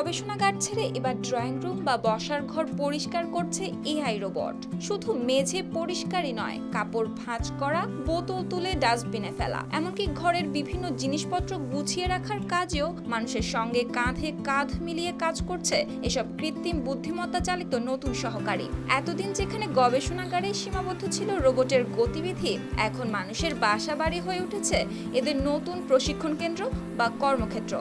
গবেষণাগার ছেড়ে এবার ড্রয়িং রুম বা বসার ঘর পরিষ্কার করছে এআই রোবট। শুধু মেঝে পরিষ্কারই নয়, কাপড় ভাঁজ করা, বোতল তুলে ডাস্টবিনে ফেলা, এমনকি ঘরের বিভিন্ন জিনিসপত্র গুছিয়ে রাখার কাজেও মানুষের সঙ্গে কাঁধে কাঁধ মিলিয়ে কাজ করছে এসব কৃত্রিম বুদ্ধিমত্তা চালিত নতুন সহকারী। এতদিন যেখানে গবেষণাগারে সীমাবদ্ধ ছিল রোবটের গতিবিধি, এখন মানুষের বাসা বাড়ি হয়ে উঠেছে এদের নতুন প্রশিক্ষণ কেন্দ্র বা কর্মক্ষেত্র।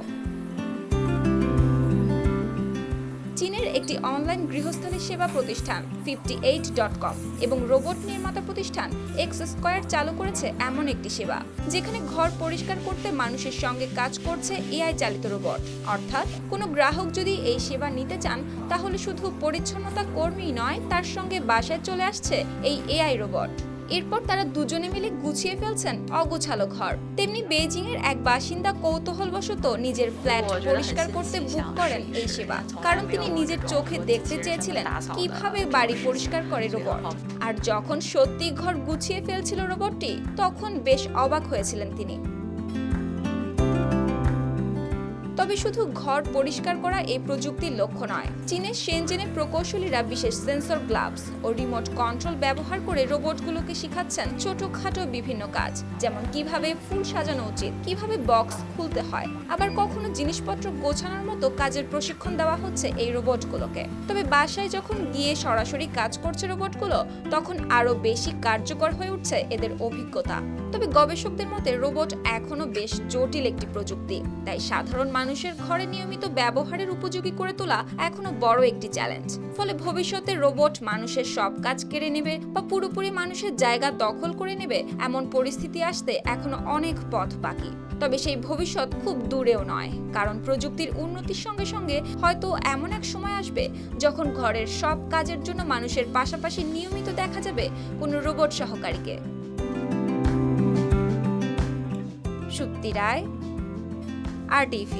চীনের একটি অনলাইন গৃহস্থালী সেবা প্রতিষ্ঠান 58.com এবং রোবট নির্মাতা প্রতিষ্ঠান এক্স স্কয়ার চালু করেছে এমন একটি সেবা, যেখানে ঘর পরিষ্কার করতে মানুষের সঙ্গে কাজ করছে এআই চালিত রোবট। অর্থাৎ কোনো গ্রাহক যদি এই সেবা নিতে চান, তাহলে শুধু পরিচ্ছন্নতা কর্মীই নয়, তার সঙ্গে বাসায় চলে আসছে এই এআই রোবট। এরপর তারা দুজনে মিলে গুছিয়ে ফেলছেন অগোছালো ঘর। তেমনি বেইজিং এর এক বাসিন্দা কৌতূহলবশত নিজের ফ্ল্যাট পরিষ্কার করতে বুক করেন এই সেবা, কারণ তিনি নিজের চোখে দেখতে চেয়েছিলেন কিভাবে বাড়ি পরিষ্কার করে রোবট। আর যখন সত্যি ঘর গুছিয়ে ফেলছিল রোবটটি, তখন বেশ অবাক হয়েছিলেন তিনি। তবে শুধু ঘর পরিষ্কার করা এই প্রযুক্তির লক্ষ্য নয়। চীনের শেনজেনে প্রকৌশলীরা বিশেষ সেন্সর গ্লাভস ও রিমোট কন্ট্রোল ব্যবহার করে রোবটগুলোকে শেখাচ্ছেন ছোটখাটো বিভিন্ন কাজ, যেমন কিভাবে ফুল সাজানো উচিত, কিভাবে বক্স খুলতে হয়, আবার কখনো জিনিসপত্র গোছানোর মতো কাজের প্রশিক্ষণ দেওয়া হচ্ছে এই রোবটগুলোকে। তবে বাসায় যখন গিয়ে সরাসরি কাজ করছে রোবটগুলো, তখন আরো বেশি কার্যকর হয়ে উঠছে এদের অভিজ্ঞতা। তবে গবেষকদের মতে রোবট এখনো বেশ জটিল একটি প্রযুক্তি, তাই সাধারণ মানুষের ঘরে নিয়মিত ব্যবহারের উপযোগী করে তোলা এখনো বড় একটি চ্যালেঞ্জ। ফলে ভবিষ্যতে রোবট মানুষের সব কাজ কেড়ে নেবে বা পুরোপুরি মানুষের জায়গা দখল করে নেবে, এমন পরিস্থিতি আসতে এখনো অনেক পথ বাকি। তবে সেই ভবিষ্যৎ খুব দূরেও নয়, কারণ প্রযুক্তির উন্নতির সঙ্গে সঙ্গে হয়তো এমন এক সময় আসবে যখন ঘরের সব কাজের জন্য মানুষের পাশাপাশি নিয়মিত দেখা যাবে কোনো রোবট সহকারীকে। সুপ্তি রায়, RTV।